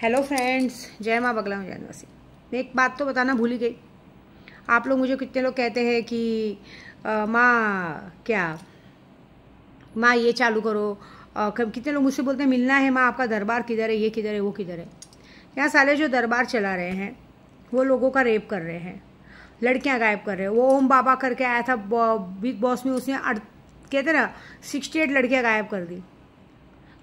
Hello friends, जय माँ बगला में जानवासी। मैं एक बात तो बताना भूल ही गई। आप लोग मुझे कितने लोग कहते हैं कि माँ क्या माँ ये चालू करो। कितने लोग मुझसे बोलते हैं मिलना है माँ, आपका दरबार किधर है, ये किधर है, वो किधर है। यहाँ साले जो दरबार चला रहे हैं वो लोगों का रेप कर रहे हैं, लड़कियाँ गायब कर रहे हैं। वो ओम बाबा करके आया था बिग बॉस में, उसने कहते ना 68 लड़कियाँ गायब कर दी।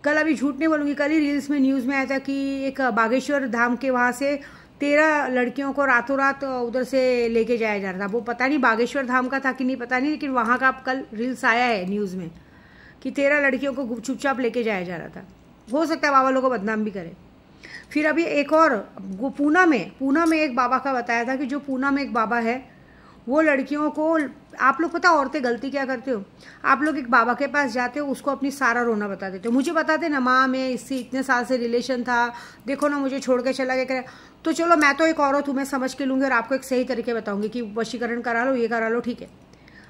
कल अभी झूठ नहीं बोलूँगी, कल ही रील्स में न्यूज़ में आया था कि एक बागेश्वर धाम के वहाँ से 13 लड़कियों को रातों रात उधर से लेके जाया जा रहा था। वो पता नहीं बागेश्वर धाम का था कि नहीं पता नहीं, लेकिन वहाँ का कल रील्स आया है न्यूज़ में कि 13 लड़कियों को चुपचाप लेके जाया जा रहा था। हो सकता है बाबा लोगों को बदनाम भी करे। फिर अभी एक और पूना में एक बाबा का बताया था कि जो पूना में एक बाबा है वो लड़कियों को, आप लोग पता औरतें गलती क्या करते हो, आप लोग एक बाबा के पास जाते हो, उसको अपनी सारा रोना बता देते हो। मुझे बताते ना माँ मैं इससे इतने साल से रिलेशन था, देखो ना मुझे छोड़ के चला गया। तो चलो मैं तो एक औरत हूँ, मैं समझ के लूँगी और आपको एक सही तरीके बताऊँगी कि वशीकरण करा लो, ये करा लो, ठीक है।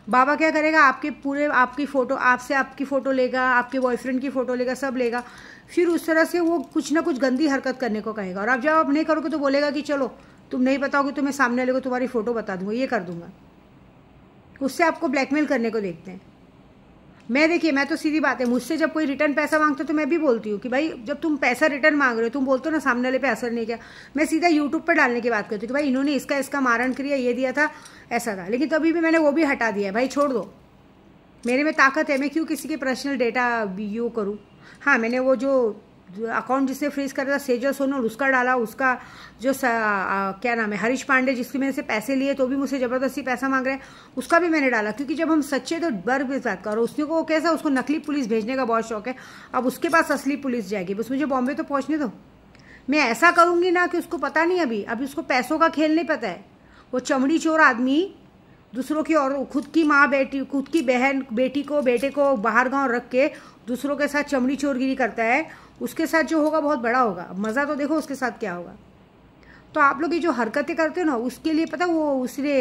बाबा क्या करेगा, आपकी फ़ोटो, आपसे आपकी फ़ोटो लेगा, आपके बॉयफ्रेंड की फ़ोटो लेगा, सब लेगा। फिर उस तरह से वो कुछ ना कुछ गंदी हरकत करने को कहेगा, और आप जब आप नहीं करोगे तो बोलेगा कि चलो तुम नहीं बताओगे तो मैं सामने वाले को तुम्हारी फ़ोटो बता दूंगा, ये कर दूंगा। उससे आपको ब्लैकमेल करने को देखते हैं। देखिए मैं तो सीधी बात है, मुझसे जब कोई रिटर्न पैसा मांगता तो मैं भी बोलती हूँ कि भाई जब तुम पैसा रिटर्न मांग रहे हो, तुम बोलते हो ना सामने वाले पे असर नहीं किया, मैं सीधा यूट्यूब पर डालने की बात करती हूँ कि भाई इन्होंने इसका मारण क्रिया ये दिया था, ऐसा था। लेकिन तभी भी मैंने वो भी हटा दिया है, भाई छोड़ दो, मेरे में ताकत है, मैं क्यों किसी के पर्सनल डेटा यू करूँ। हाँ, मैंने वो जो अकाउंट जिसने फ्रीज कर था सेजल सोनल, उसका डाला, उसका जो क्या नाम है हरीश पांडे, जिसके मेरे से पैसे लिए तो भी मुझसे ज़बरदस्ती पैसा मांग रहे हैं, उसका भी मैंने डाला। क्योंकि जब हम सच्चे तो डर भी बात करो, उसने को कैसा, उसको नकली पुलिस भेजने का बहुत शौक है। अब उसके पास असली पुलिस जाएगी, बस मुझे बॉम्बे तो पहुँचने दो। मैं ऐसा करूँगी ना कि उसको पता नहीं, अभी उसको पैसों का खेल नहीं पता है। वो चमड़ी चोर आदमी दूसरों की और खुद की माँ बेटी, खुद की बहन बेटी को, बेटे को बाहर गांव रख के दूसरों के साथ चमड़ी चोरगिरी करता है। उसके साथ जो होगा बहुत बड़ा होगा, मज़ा तो देखो उसके साथ क्या होगा। तो आप लोग ये जो हरकतें करते हो ना, उसके लिए पता वो उसने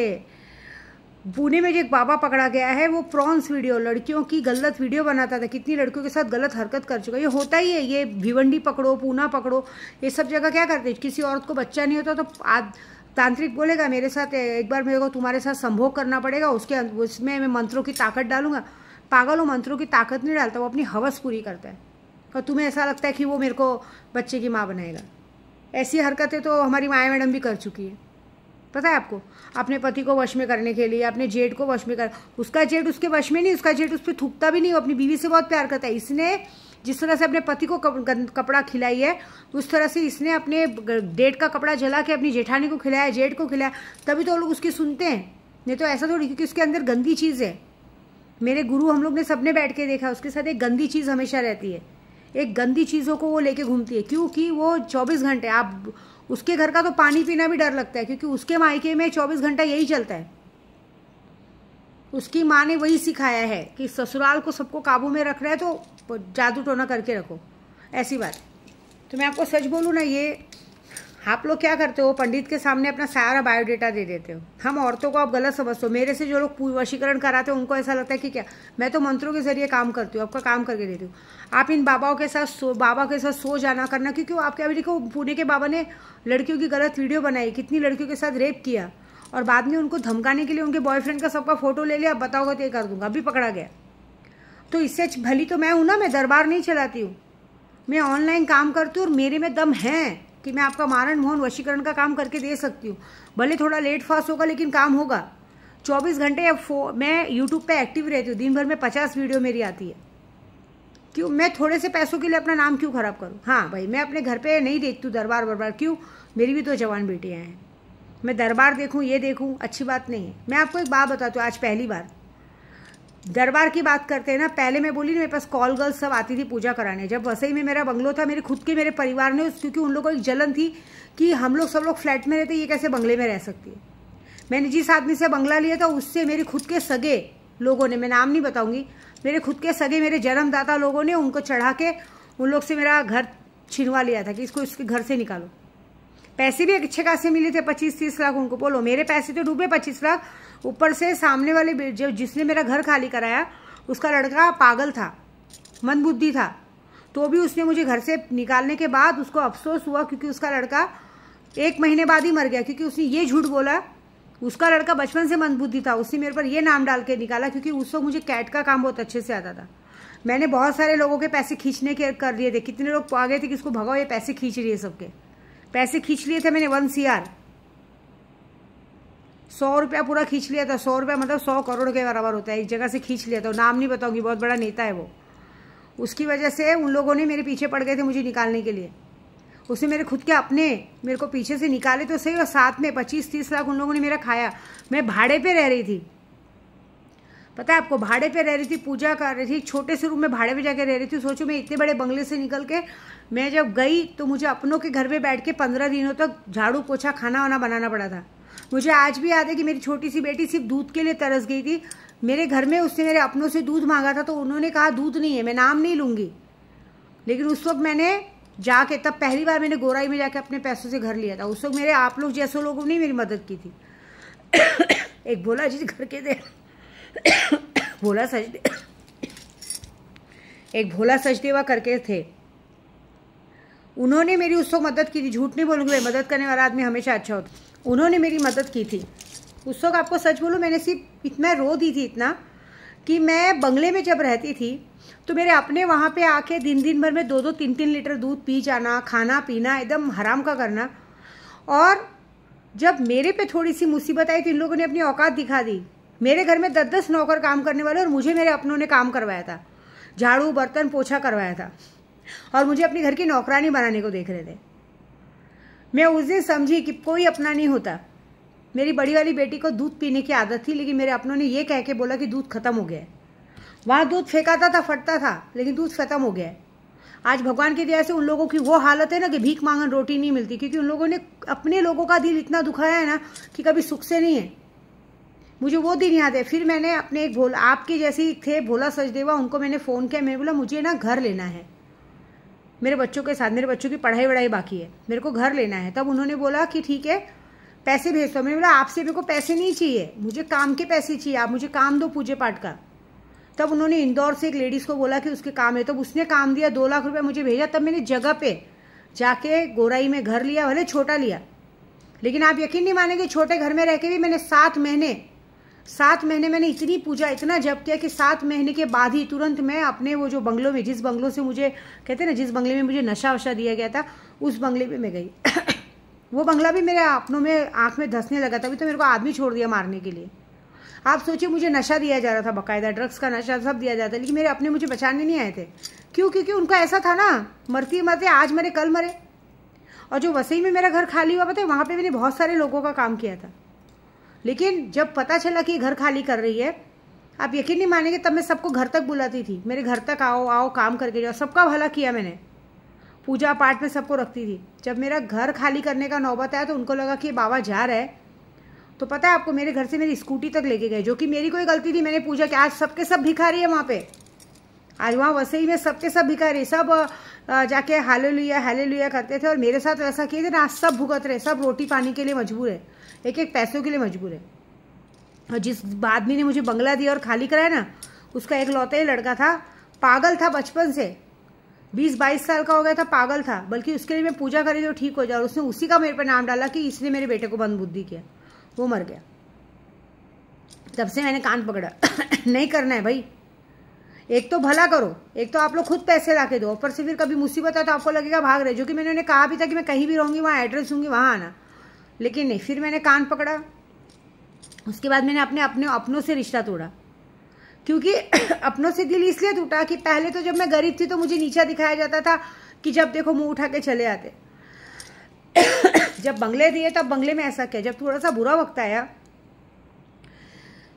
पुणे में जो एक बाबा पकड़ा गया है, वो प्रॉन्स वीडियो, लड़कियों की गलत वीडियो बनाता था, कितनी लड़कियों के साथ गलत हरकत कर चुका है। ये होता ही है, ये भिवंडी पकड़ो, पूना पकड़ो, ये सब जगह क्या करते हैं, किसी औरत को बच्चा नहीं होता तो तांत्रिक बोलेगा मेरे साथ एक बार मेरे को तुम्हारे साथ संभोग करना पड़ेगा, उसमें मैं मंत्रों की ताकत डालूंगा। पागल, वो मंत्रों की ताकत नहीं डालता, वो अपनी हवस पूरी करता है। और तुम्हें ऐसा लगता है कि वो मेरे को बच्चे की माँ बनाएगा। ऐसी हरकतें तो हमारी माया मैडम भी कर चुकी है, पता है आपको। अपने पति को वश में करने के लिए, अपने जेठ को वश में कर, उसका जेठ उसके वश में नहीं, उसका जेठ उस पर थूकता भी नहीं, वो अपनी बीवी से बहुत प्यार करता है। इसने जिस तरह से अपने पति को कपड़ा खिलाई है, उस तरह से इसने अपने डेट का कपड़ा जला के अपनी जेठानी को खिलाया, जेठ को खिलाया, तभी तो लोग उसकी सुनते हैं। नहीं तो ऐसा थोड़ी, क्योंकि उसके अंदर गंदी चीज़ है। मेरे गुरु हम लोग ने सबने बैठ के देखा, उसके साथ एक गंदी चीज़ हमेशा रहती है, एक गंदी चीज़ों को वो लेके घूमती है। क्योंकि वो 24 घंटे, आप उसके घर का तो पानी पीना भी डर लगता है, क्योंकि उसके मायके में 24 घंटा यही चलता है। उसकी माँ ने वही सिखाया है कि ससुराल को सबको काबू में रख रहा है तो जादू टोना करके रखो, ऐसी बात। तो मैं आपको सच बोलूँ ना, ये आप लोग क्या करते हो, पंडित के सामने अपना सारा बायोडेटा दे देते हो। हम औरतों को आप गलत समझते हो। मेरे से जो लोग वशीकरण कराते हो उनको ऐसा लगता है कि क्या मैं तो मंत्रों के जरिए काम करती हूँ, आपका काम करके देती हूँ। आप इन बाबा के साथ सो जाना करना, क्योंकि आपके अभी देखो पुणे के बाबा ने लड़कियों की गलत वीडियो बनाई, कितनी लड़कियों के साथ रेप किया, और बाद में उनको धमकाने के लिए उनके बॉयफ्रेंड का सबका फोटो ले लिया, बताओगे तो ये कर दूंगा, अभी पकड़ा गया। तो इससे भली तो मैं हूँ ना, मैं दरबार नहीं चलाती हूँ, मैं ऑनलाइन काम करती हूँ, और मेरे में दम है कि मैं आपका मारण मोहन वशीकरण का काम करके दे सकती हूँ। भले थोड़ा लेट फास्ट होगा लेकिन काम होगा। 24 घंटे मैं यूट्यूब पे एक्टिव रहती हूँ, दिन भर में 50 वीडियो मेरी आती है। क्यों मैं थोड़े से पैसों के लिए अपना नाम क्यों खराब करूँ। हाँ भाई, मैं अपने घर पे नहीं देखती हूँ दरबार, क्यों, मेरी भी तो जवान बेटियाँ हैं, मैं दरबार देखूँ ये देखूँ अच्छी बात नहीं है। मैं आपको एक बात बताती हूँ, आज पहली बार दरबार की बात करते हैं ना, पहले मैं बोली मेरे पास कॉल गर्ल्स सब आती थी पूजा कराने। जब वसई में मेरा बंगलो था, मेरे परिवार ने, क्योंकि उन लोगों को एक जलन थी कि हम लोग सब लोग फ्लैट में रहते, ये कैसे बंगले में रह सकती है। मैंने जिस आदमी से बंगला लिया था उससे मेरे खुद के सगे लोगों ने, मैं नाम नहीं बताऊंगी, मेरे खुद के सगे मेरे जन्मदाता लोगों ने उनको चढ़ा के उन लोग से मेरा घर छिनवा लिया था कि इसको इसके घर से निकालो। पैसे भी अच्छे खासे मिले थे, 25-30 लाख। उनको बोलो मेरे पैसे तो डूबे 25 लाख, ऊपर से सामने वाले जिसने मेरा घर खाली कराया उसका लड़का पागल था, मंदबुद्धि था, तो भी उसने मुझे घर से निकालने के बाद उसको अफसोस हुआ, क्योंकि उसका लड़का 1 महीने बाद ही मर गया, क्योंकि उसने ये झूठ बोला। उसका लड़का बचपन से मंदबुद्धि था, उसने मेरे पर ये नाम डाल के निकाला, क्योंकि उस वक्त मुझे कैट का काम बहुत अच्छे से आता था। मैंने बहुत सारे लोगों के पैसे खींचने के कर दिए थे। कितने लोग आ गए थे कि इसको भगाओ, ये पैसे खींच रही है, सबके पैसे खींच लिए थे मैंने। 1 CR 100 रुपया पूरा खींच लिया था। 100 रुपया मतलब 100 करोड़ के बराबर होता है। एक जगह से खींच लिया था, नाम नहीं बताऊंगी, बहुत बड़ा नेता है वो। उसकी वजह से उन लोगों ने मेरे पीछे पड़ गए थे मुझे निकालने के लिए। उसने मेरे खुद के अपने मेरे को पीछे से निकाले तो सही, और साथ में 25-30 लाख उन लोगों ने मेरा खाया। मैं भाड़े पे रह रही थी, पता है आपको, भाड़े पे रह रही थी, पूजा कर रही थी, छोटे से रूम में भाड़े पे जाके रह रही थी। सोचो, मैं इतने बड़े बंगले से निकल के मैं जब गई तो मुझे अपनों के घर में बैठ के 15 दिनों तक झाड़ू पोछा खाना वाना बनाना पड़ा था। मुझे आज भी याद है कि मेरी छोटी सी बेटी सिर्फ दूध के लिए तरस गई थी। मेरे घर में उसने मेरे अपनों से दूध मांगा था, तो उन्होंने कहा दूध नहीं है, मैं नाम नहीं लूंगी। लेकिन उस वक्त मैंने जाके, तब पहली बार मैंने गोराई में जाके अपने पैसों से घर लिया था। उस वक्त मेरे आप लोग जैसे लोगों ने मेरी मदद की थी। एक भोला जी घर के थे, एक भोला सचदेवा करके थे, उन्होंने मेरी उस वक्त मदद की थी। झूठ नहीं बोलूँगी, मदद करने वाला आदमी हमेशा अच्छा होता। उन्होंने मेरी मदद की थी उस वक्त। आपको सच बोलूँ, मैंने सिर्फ इतना रो दी थी, इतना कि मैं बंगले में जब रहती थी तो मेरे अपने वहाँ पे आके दिन भर में 2-2, 3-3 लीटर दूध पी जाना, खाना पीना एकदम हराम का करना। और जब मेरे पे थोड़ी सी मुसीबत आई तो इन लोगों ने अपनी औकात दिखा दी। मेरे घर में 10-10 नौकर काम करने वाले, और मुझे मेरे अपनों ने काम करवाया था, झाड़ू बर्तन पोछा करवाया था, और मुझे अपनी घर की नौकरानी बनाने को देख रहे थे। मैं उस दिन समझी कि कोई अपना नहीं होता। मेरी बड़ी वाली बेटी को दूध पीने की आदत थी, लेकिन मेरे अपनों ने ये कह के बोला कि दूध खत्म हो गया है। वहाँ दूध फेंकाता था, फटता था, लेकिन दूध खत्म हो गया है। आज भगवान की दया से उन लोगों की वो हालत है ना कि भीख मांगन रोटी नहीं मिलती, क्योंकि उन लोगों ने अपने लोगों का दिल इतना दुखाया है ना कि कभी सुख से नहीं है। मुझे वो दिन याद है। फिर मैंने अपने एक भोला, आपके जैसे ही थे भोला सचदेवा, उनको मैंने फ़ोन किया। मैंने बोला मुझे ना घर लेना है मेरे बच्चों के साथ, मेरे बच्चों की पढ़ाई वढ़ाई बाकी है, मेरे को घर लेना है। तब उन्होंने बोला कि ठीक है पैसे भेज दो। मैंने बोला आपसे मेरे को पैसे नहीं चाहिए, मुझे काम के पैसे चाहिए, आप मुझे काम दो पूजे पाठ का। तब उन्होंने इंदौर से एक लेडीज़ को बोला कि उसके काम है, तब उसने काम दिया, 2 लाख रुपये मुझे भेजा। तब मैंने जगह पे जाके गोराई में घर लिया, भले छोटा लिया, लेकिन आप यकीन नहीं मानेंगे, छोटे घर में रह के भी मैंने 7 महीने मैंने इतनी पूजा, इतना जप किया कि 7 महीने के बाद ही तुरंत मैं अपने वो जो बंगलों में, जिस बंगलों से मुझे कहते हैं ना, जिस बंगले में मुझे नशा वशा दिया गया था, उस बंगले में मैं गई। वो बंगला भी मेरे अपनों में आंख में धंसने लगा। तभी तो मेरे को आदमी छोड़ दिया मारने के लिए। आप सोचिए, मुझे नशा दिया जा रहा था, बाकायदा ड्रग्स का नशा सब दिया जाता, लेकिन मेरे अपने मुझे बचाने नहीं आए थे। क्यों? क्योंकि उनका ऐसा था ना, मरते मरते आज मरे कल मरे। और जो वसई में मेरा घर खाली हुआ, पता है, वहाँ पे मैंने बहुत सारे लोगों का काम किया था। लेकिन जब पता चला कि घर खाली कर रही है, आप यकीन नहीं मानेंगे, तब मैं सबको घर तक बुलाती थी, मेरे घर तक आओ आओ काम करके जाओ। सबका भला किया मैंने, पूजा पाठ में सबको रखती थी। जब मेरा घर खाली करने का नौबत आया तो उनको लगा कि बाबा जा रहा है, तो पता है आपको, मेरे घर से मेरी स्कूटी तक लेके गए, जो कि मेरी कोई गलती थी। मैंने पूजा की, आज सबके सब भिखारी है वहाँ पे। आज वहाँ वसई में सबके सब भिखारी, सब जाके हालेलुया करते थे, और मेरे साथ वैसा किए थे ना, आज सब भुगत रहे, सब रोटी पानी के लिए मजबूर है, एक एक पैसों के लिए मजबूर है। और जिस आदमी ने मुझे बंगला दिया और खाली कराया ना, उसका एक लौता ही लड़का था, पागल था बचपन से, 20-22 साल का हो गया था, पागल था। बल्कि उसके लिए मैं पूजा करी तो ठीक हो जाए, और उसने उसी का मेरे पर नाम डाला कि इसने मेरे बेटे को बंद बुद्धि किया, वो मर गया। तब से मैंने कान पकड़ा। नहीं करना है भाई, एक तो भला करो, एक तो आप लोग खुद पैसे ला के दो, ऊपर से फिर कभी मुसीबत है तो आपको लगेगा भाग रहे। जो कि मैंने उन्हें कहा भी था कि मैं कहीं भी रहूँगी वहाँ एड्रेस दूंगी, वहाँ आना, लेकिन नहीं। फिर मैंने कान पकड़ा। उसके बाद मैंने अपने अपनों से रिश्ता तोड़ा, क्योंकि अपनों से दिल इसलिए टूटा कि पहले तो जब मैं गरीब थी तो मुझे नीचा दिखाया जाता था कि जब देखो मुंह उठा के चले आते। जब बंगले दिए तब बंगले में ऐसा किया। जब थोड़ा सा बुरा वक्त आया,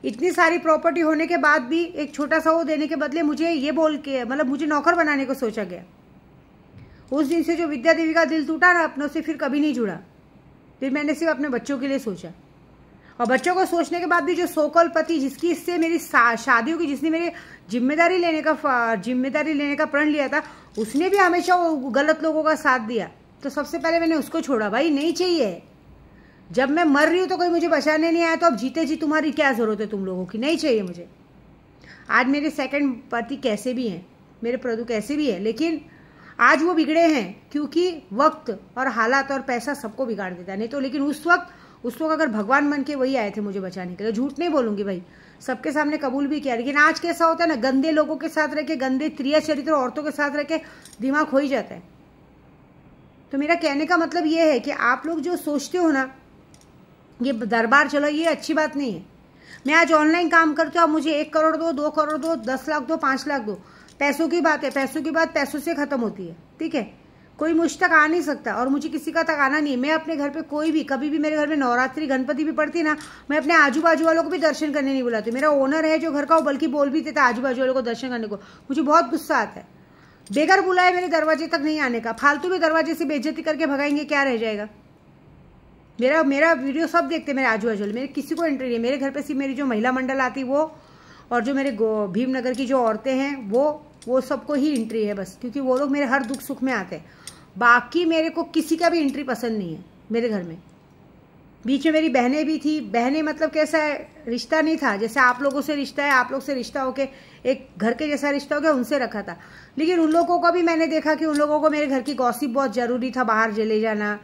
इतनी सारी प्रॉपर्टी होने के बाद भी एक छोटा सा वो देने के बदले मुझे ये बोल के, मतलब मुझे नौकर बनाने को सोचा गया। उस दिन से जो विद्या देवी का दिल टूटा ना, अपनों से फिर कभी नहीं जुड़ा। फिर मैंने सिर्फ अपने बच्चों के लिए सोचा, और बच्चों को सोचने के बाद भी जो सोकल पति, जिसकी इससे मेरी शादियों की, जिसने मेरी जिम्मेदारी लेने का प्रण लिया था, उसने भी हमेशा वो गलत लोगों का साथ दिया। तो सबसे पहले मैंने उसको छोड़ा। भाई नहीं चाहिए, जब मैं मर रही हूँ तो कोई मुझे बचाने नहीं आया, तो अब जीते जी तुम्हारी क्या जरूरत है तुम लोगों की, नहीं चाहिए मुझे। आज मेरे सेकंड पति कैसे भी हैं, मेरे प्रभु कैसे भी है, लेकिन आज वो बिगड़े हैं क्योंकि वक्त और हालात और पैसा सबको बिगाड़ देता है। नहीं तो लेकिन उस वक्त अगर भगवान बन के वही आए थे मुझे बचाने के लिए। झूठ नहीं बोलूंगी भाई, सबके सामने कबूल भी किया। लेकिन आज कैसा होता है ना, गंदे लोगों के साथ रह के, गंदे त्रिया चरित्र औरतों के साथ रह के दिमाग हो ही जाता है। तो मेरा कहने का मतलब ये है कि आप लोग जो सोचते हो ना, ये दरबार चलो, ये अच्छी बात नहीं है। मैं आज ऑनलाइन काम करती हूँ, आप मुझे 1 करोड़ दो, 2 करोड़ दो, 10 लाख दो, 5 लाख दो, पैसों की बात है। पैसों की बात पैसों से खत्म होती है, ठीक है। कोई मुझ तक आ नहीं सकता और मुझे किसी का तक आना नहीं है। मैं अपने घर पे कोई भी, कभी भी मेरे घर में नवरात्रि गणपति भी पड़ती ना, मैं अपने आजू बाजू वालों को भी दर्शन करने नहीं बुलाती। मेरा ओनर है जो घर का, वो बल्कि बोल भी देता आजू बाजू वालों को दर्शन करने को। मुझे बहुत गुस्सा आता है, बेगर बुलाए मेरे दरवाजे तक नहीं आने का। फालतू में दरवाजे से बेइज्जती करके भगाएंगे, क्या रह जाएगा। मेरा वीडियो सब देखते मेरे आजू बाजू, मेरे किसी को एंट्री नहीं। मेरे घर पे सिर्फ मेरी जो महिला मंडल आती वो, और जो मेरे भीमनगर की जो औरतें हैं वो सबको ही एंट्री है बस, क्योंकि वो लोग मेरे हर दुख सुख में आते हैं। बाकी मेरे को किसी का भी एंट्री पसंद नहीं है मेरे घर में। बीच में मेरी बहनें भी थी। बहनें मतलब कैसा है, रिश्ता नहीं था जैसे आप लोगों से रिश्ता है, आप लोग से रिश्ता होके एक घर के जैसा रिश्ता हो गया, उनसे रखा था। लेकिन उन लोगों को भी मैंने देखा कि उन लोगों को मेरे घर की गॉसिप बहुत जरूरी था, बाहर ले जाना।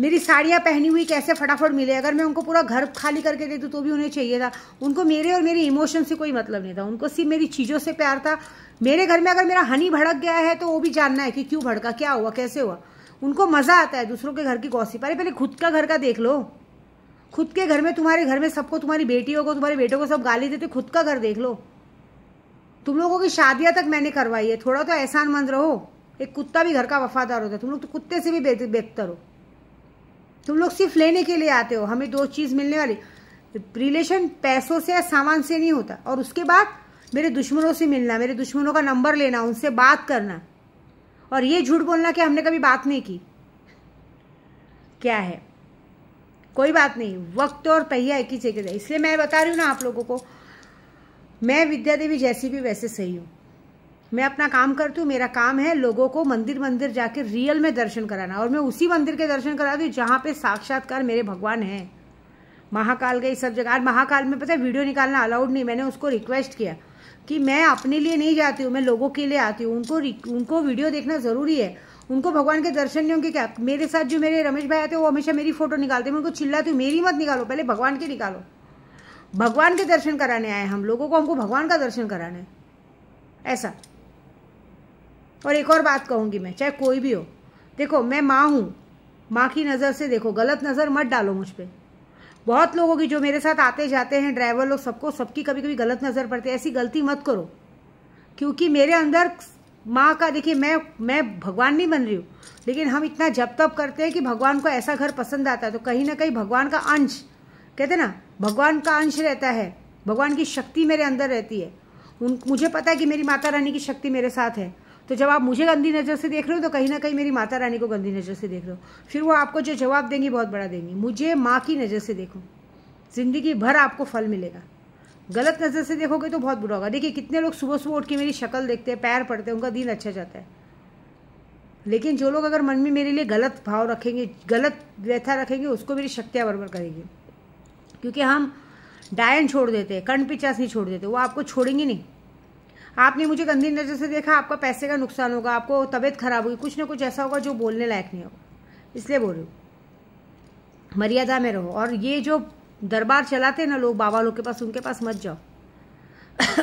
मेरी साड़ियाँ पहनी हुई कैसे फटाफट मिले, अगर मैं उनको पूरा घर खाली करके दे दूँ तो भी उन्हें चाहिए था। उनको मेरे और मेरे इमोशन से कोई मतलब नहीं था, उनको सिर्फ मेरी चीज़ों से प्यार था। मेरे घर में अगर मेरा हनी भड़क गया है तो वो भी जानना है कि क्यों भड़का, क्या हुआ, कैसे हुआ। उनको मजा आता है दूसरों के घर की गॉसिप। अरे पहले खुद का घर का देख लो। खुद के घर में, तुम्हारे घर में सबको, तुम्हारी बेटियों को, तुम्हारे बेटों को सब गाली देते, खुद का घर देख लो। तुम लोगों की शादियां तक मैंने करवाई है, थोड़ा तो एहसानमंद रहो। एक कुत्ता भी घर का वफादार होता है, तुम लोग तो कुत्ते से भी बेहतर हो। तुम लोग सिर्फ लेने के लिए आते हो, हमें 2 चीज मिलने वाली। रिलेशन पैसों से या सामान से नहीं होता। और उसके बाद मेरे दुश्मनों से मिलना, मेरे दुश्मनों का नंबर लेना, उनसे बात करना, और ये झूठ बोलना कि हमने कभी बात नहीं की। क्या है, कोई बात नहीं, वक्त और पहिया एक ही जगह है। इसलिए मैं बता रही हूँ ना आप लोगों को, मैं विद्या देवी जैसी भी वैसे सही हूँ। मैं अपना काम करती हूँ, मेरा काम है लोगों को मंदिर मंदिर जाके रियल में दर्शन कराना। और मैं उसी मंदिर के दर्शन कराती हूँ जहाँ पे साक्षात्कार मेरे भगवान हैं। महाकाल गई, सब जगह। आज महाकाल में पता है वीडियो निकालना अलाउड नहीं। मैंने उसको रिक्वेस्ट किया कि मैं अपने लिए नहीं जाती हूँ, मैं लोगों के लिए आती हूँ। उनको वीडियो देखना जरूरी है। उनको भगवान के दर्शन नहीं होंगे क्या। मेरे साथ जो मेरे रमेश भाई आते हैं वो हमेशा मेरी फोटो निकालते हैं, मैं उनको चिल्लाती हूँ मेरी मत निकालो, पहले भगवान की निकालो। भगवान के दर्शन कराने आए हम लोगों को, हमको भगवान का दर्शन कराना है, ऐसा। और एक और बात कहूंगी मैं, चाहे कोई भी हो, देखो मैं माँ हूँ, माँ की नज़र से देखो, गलत नज़र मत डालो मुझ पर। बहुत लोगों की जो मेरे साथ आते जाते हैं, ड्राइवर लोग, सबकी कभी कभी गलत नज़र पड़ती है। ऐसी गलती मत करो, क्योंकि मेरे अंदर माँ का, देखिए मैं भगवान नहीं बन रही हूँ, लेकिन हम इतना जप तप करते हैं कि भगवान को ऐसा घर पसंद आता है। तो कहीं ना कहीं भगवान का अंश, कहते ना, भगवान का अंश रहता है, भगवान की शक्ति मेरे अंदर रहती है। मुझे पता है कि मेरी माता रानी की शक्ति मेरे साथ है। तो जब आप मुझे गंदी नज़र से देख रहे हो तो कहीं ना कहीं मेरी माता रानी को गंदी नज़र से देख रहे हो। फिर वो आपको जो जवाब देंगी बहुत बड़ा देंगी। मुझे माँ की नज़र से देखो, जिंदगी भर आपको फल मिलेगा। गलत नज़र से देखोगे तो बहुत बुरा होगा। देखिए कितने लोग सुबह सुबह उठ के मेरी शक्ल देखते हैं, पैर पड़ते हैं, उनका दिन अच्छा जाता है। लेकिन जो लोग अगर मन में मेरे लिए गलत भाव रखेंगे, गलत व्यथा रखेंगे, उसको मेरी शक्तियाँ बरबर करेंगी। क्योंकि हम डायन छोड़ देते हैं, कर्ण पिचास नहीं छोड़ देते, वो आपको छोड़ेंगे नहीं। आपने मुझे गंदी नज़र से देखा, आपका पैसे का नुकसान होगा, आपको तबीयत खराब होगी, कुछ ना कुछ ऐसा होगा जो बोलने लायक नहीं होगा। इसलिए बोल रही हूँ, मर्यादा में रहो। और ये जो दरबार चलाते हैं ना लोग बाबा लोग के पास, उनके पास मत जाओ।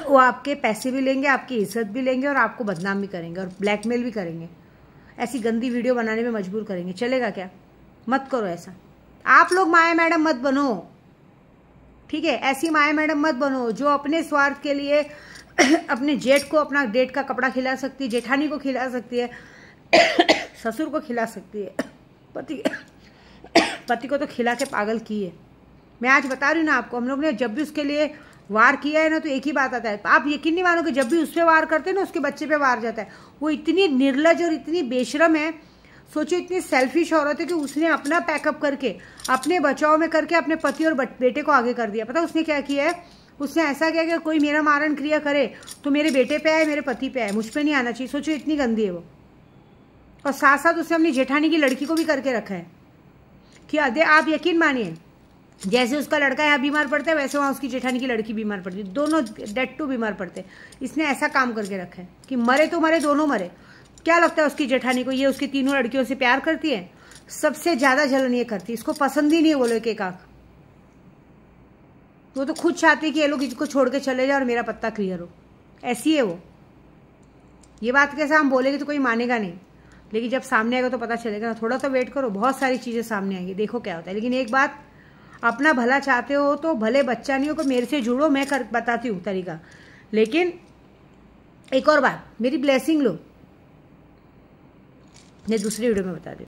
वो आपके पैसे भी लेंगे, आपकी इज्जत भी लेंगे, और आपको बदनाम भी करेंगे, और ब्लैकमेल भी करेंगे, ऐसी गंदी वीडियो बनाने में मजबूर करेंगे। चलेगा क्या? मत करो ऐसा। आप लोग माया मैडम मत बनो, ठीक है? ऐसी माया मैडम मत बनो जो अपने स्वार्थ के लिए अपने जेठ को अपना डेट का कपड़ा खिला सकती है, जेठानी को खिला सकती है, ससुर को खिला सकती है, पति को तो खिला के पागल की है। मैं आज बता रही हूँ ना आपको, हम लोग ने जब भी उसके लिए वार किया है ना, तो एक ही बात आता है, आप यकीन नहीं मानोगे, जब भी उस पर वार करते हैं ना, उसके बच्चे पे वार जाता है। वो इतनी निर्लज और इतनी बेशरम है, सोचो इतनी सेल्फिश औरत है कि उसने अपना पैकअप करके, अपने बचाव में करके अपने पति और बेटे को आगे कर दिया। पता उसने क्या किया है? उसने ऐसा किया कि कोई मेरा मारण क्रिया करे तो मेरे बेटे पे आए, मेरे पति पे आए, मुझ पे नहीं आना चाहिए। सोचो इतनी गंदी है वो। और साथ साथ उसने अपनी जेठानी की लड़की को भी करके रखा है कि आप यकीन मानिए, जैसे उसका लड़का यहाँ बीमार पड़ता है, वैसे वहाँ उसकी जेठानी की लड़की बीमार पड़ती है, दोनों डेड टू बीमार पड़ते हैं। इसने ऐसा काम करके रखा है कि मरे तो मरे, दोनों मरे। क्या लगता है उसकी जेठानी को ये उसकी तीनों लड़कियों से प्यार करती है? सबसे ज्यादा जलन ये करती है, इसको पसंद ही नहीं है वो लोग एक आंख। वो तो खुद चाहती है कि ये लोग इसको छोड़ के चले जाए और मेरा पत्ता क्लियर हो, ऐसी है वो। ये बात कैसे हम बोलेंगे तो कोई मानेगा नहीं, लेकिन जब सामने आएगा तो पता चलेगा ना। थोड़ा तो वेट करो, बहुत सारी चीजें सामने आएंगी, देखो क्या होता है। लेकिन एक बात, अपना भला चाहते हो तो भले बच्चा नहीं हो को मेरे से जुड़ो, मैं बताती हूँ तरीका। लेकिन एक और बात, मेरी ब्लेसिंग लो, मैं दूसरी वीडियो में बता देती हूँ।